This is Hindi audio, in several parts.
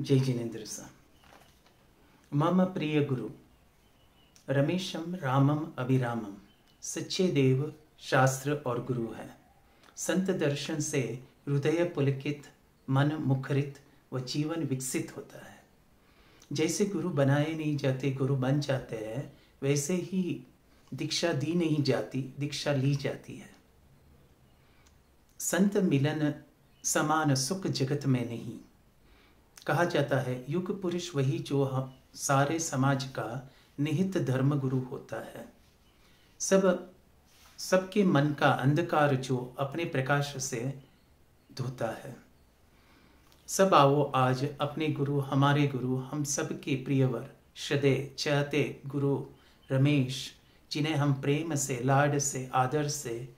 जय जिनेन्द्र सा। मम प्रिय गुरु रमेशम रामम अभिरामम सच्चे देव शास्त्र और गुरु है। संत दर्शन से हृदय पुलकित, मन मुखरित व जीवन विकसित होता है। जैसे गुरु बनाए नहीं जाते गुरु बन जाते हैं, वैसे ही दीक्षा दी नहीं जाती, दीक्षा ली जाती है। संत मिलन समान सुख जगत में नहीं। कहा जाता है युग पुरुष वही जो हम सारे समाज का निहित धर्म गुरु होता है। सबके मन का अंधकार जो अपने प्रकाश से धोता है। सब आओ आज अपने गुरु, हमारे गुरु, हम सबके प्रियवर, श्रद्धेय चाहते गुरु रमेश, जिन्हें हम प्रेम से, लाड से, आदर से,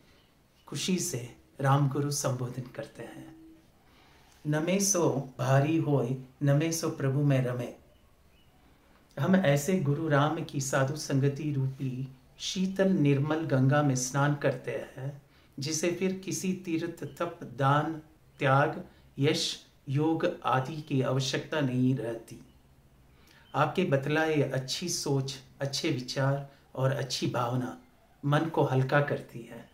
खुशी से राम गुरु संबोधन करते हैं। नमे सो भारी होय, नमे सो प्रभु में रमे। हम ऐसे गुरु राम की साधु संगति रूपी शीतल निर्मल गंगा में स्नान करते हैं, जिसे फिर किसी तीर्थ, तप, दान, त्याग, यश, योग आदि की आवश्यकता नहीं रहती। आपके बतलाए अच्छी सोच, अच्छे विचार और अच्छी भावना मन को हल्का करती है।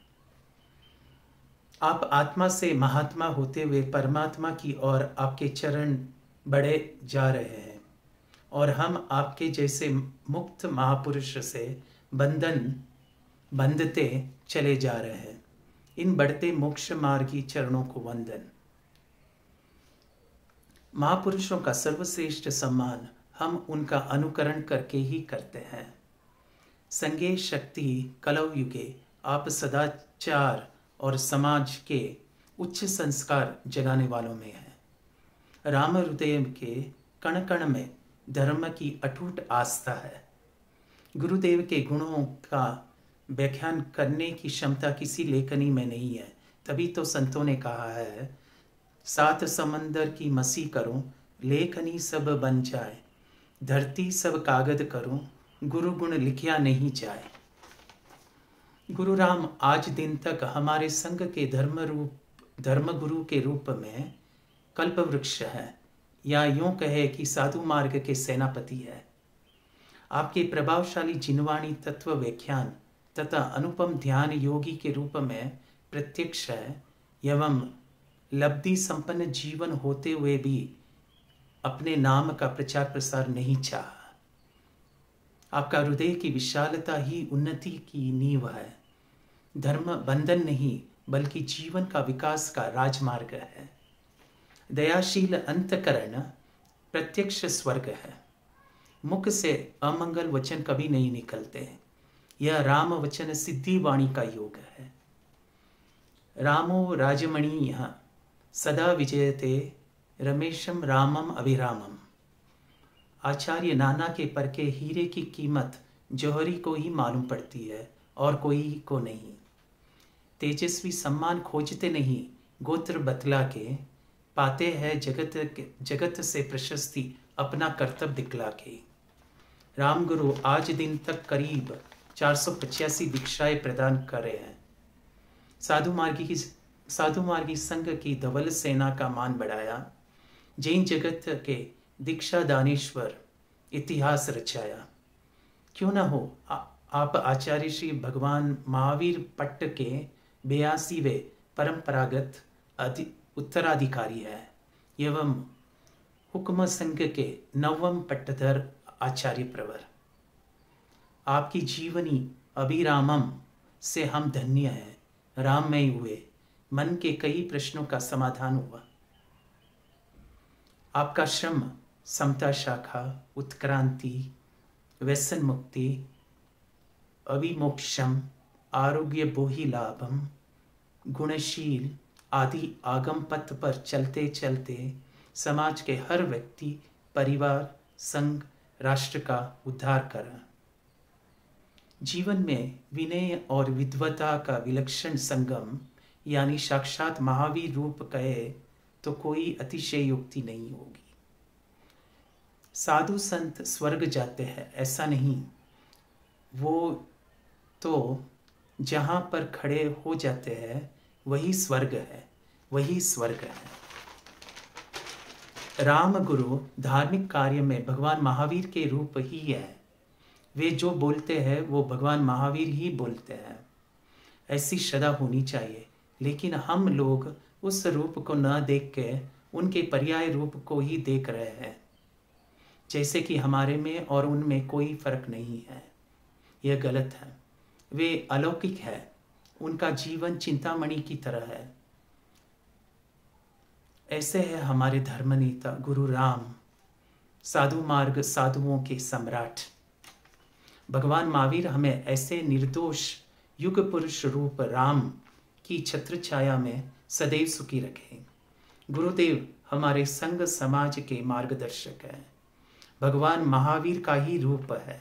आप आत्मा से महात्मा होते हुए परमात्मा की ओर आपके चरण बढ़े जा रहे हैं और हम आपके जैसे मुक्त महापुरुष से बंधते चले जा रहे हैं। इन बढ़ते मोक्ष मार्गी चरणों को वंदन। महापुरुषों का सर्वश्रेष्ठ सम्मान हम उनका अनुकरण करके ही करते हैं। संगे शक्ति कलौ युगे आप सदाचार और समाज के उच्च संस्कार जगाने वालों में है। राम हृदय के कण कण में धर्म की अटूट आस्था है। गुरुदेव के गुणों का व्याख्यान करने की क्षमता किसी लेखनी में नहीं है। तभी तो संतों ने कहा है, सात समंदर की मसी करूं, लेखनी सब बन जाए, धरती सब कागज करूं, गुरु गुण लिखिया नहीं जाए। गुरु राम आज दिन तक हमारे संघ के धर्म गुरु के रूप में कल्प वृक्ष है, या यूं कहे कि साधु मार्ग के सेनापति है। आपके प्रभावशाली जिनवाणी तत्व व्याख्यान तथा अनुपम ध्यान योगी के रूप में प्रत्यक्ष है, एवं लब्धि संपन्न जीवन होते हुए भी अपने नाम का प्रचार प्रसार नहीं चाहा। आपका हृदय की विशालता ही उन्नति की नींव है। धर्म बंधन नहीं बल्कि जीवन का विकास का राजमार्ग है। दयाशील अंतकरण प्रत्यक्ष स्वर्ग है। मुख से अमंगल वचन कभी नहीं निकलते। यह राम वचन सिद्धि वाणी का योग है। रामो राजमणि सदा विजयते, रमेशम रामम अभिरामम। आचार्य नाना के परके हीरे की कीमत जौहरी को ही मालूम पड़ती है और कोई को नहीं। तेजस्वी सम्मान खोजते नहीं, गोत्र बतला के पाते हैं जगत से प्रशस्ति अपना कर्तव्य दिखला के। रामगुरु आज दिन तक करीब 485 दीक्षाएं प्रदान कर रहे हैं। साधु मार्गी संघ की धवल सेना का मान बढ़ाया। जैन जगत के दीक्षा दानेश्वर इतिहास रचाया। क्यों न हो, आप आचार्य श्री भगवान महावीर पट्ट के 82वें परंपरागत उत्तराधिकारी है, एवं हुक्म संघ के 9वें पट्टधर आचार्य प्रवर। आपकी जीवनी अभिरामम से हम धन्य हैं। राममय हुए, मन के कई प्रश्नों का समाधान हुआ। आपका श्रम समता शाखा, उत्क्रांति, व्यसन मुक्ति, अविमोक्षम, आरोग्य बोहि लाभम, गुणशील आदि आगम पथ पर चलते चलते समाज के हर व्यक्ति, परिवार, संघ, राष्ट्र का उद्धार करा। जीवन में विनय और विद्वता का विलक्षण संगम, यानी साक्षात महावीर रूप कहे तो कोई अतिशयोक्ति नहीं होगी। साधु संत स्वर्ग जाते हैं ऐसा नहीं, वो तो जहाँ पर खड़े हो जाते हैं वही स्वर्ग है, वही स्वर्ग है। राम गुरु धार्मिक कार्य में भगवान महावीर के रूप ही है। वे जो बोलते हैं वो भगवान महावीर ही बोलते हैं। ऐसी श्रद्धा होनी चाहिए, लेकिन हम लोग उस रूप को न देख के उनके पर्याय रूप को ही देख रहे हैं, जैसे कि हमारे में और उनमें कोई फर्क नहीं है। यह गलत है। वे अलौकिक है, उनका जीवन चिंतामणि की तरह है। ऐसे है हमारे धर्मनेता गुरु राम, साधु मार्ग साधुओं के सम्राट। भगवान महावीर हमें ऐसे निर्दोष युग पुरुष रूप राम की छत्र छाया में सदैव सुखी रखें। गुरुदेव हमारे संघ समाज के मार्गदर्शक हैं। भगवान महावीर का ही रूप है।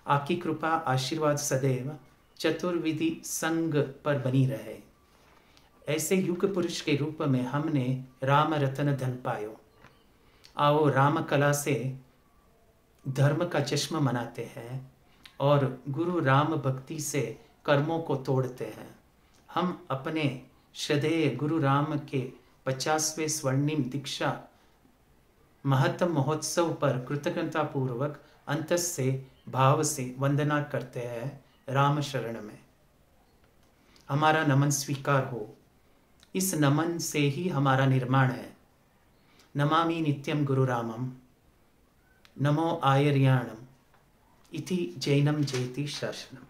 आपकी कृपा आशीर्वाद सदैव चतुर्विधि संघ पर बनी रहे। ऐसे युग पुरुष के रूप में हमने राम रतन धन पायो। आओ राम कला से धर्म का जश्न मनाते हैं और गुरु राम भक्ति से कर्मों को तोड़ते हैं। हम अपने श्रद्धेय गुरु राम के 50वें स्वर्णिम दीक्षा महत्तम महोत्सव पर कृतज्ञता पूर्वक अंतस से भाव से वंदना करते हैं राम शरण में। हमारा नमन स्वीकार हो। इस नमन से ही हमारा निर्माण है। नमामि नित्यम गुरु रामम, नमो आयर्याणम इति जैनम जयति शासनम।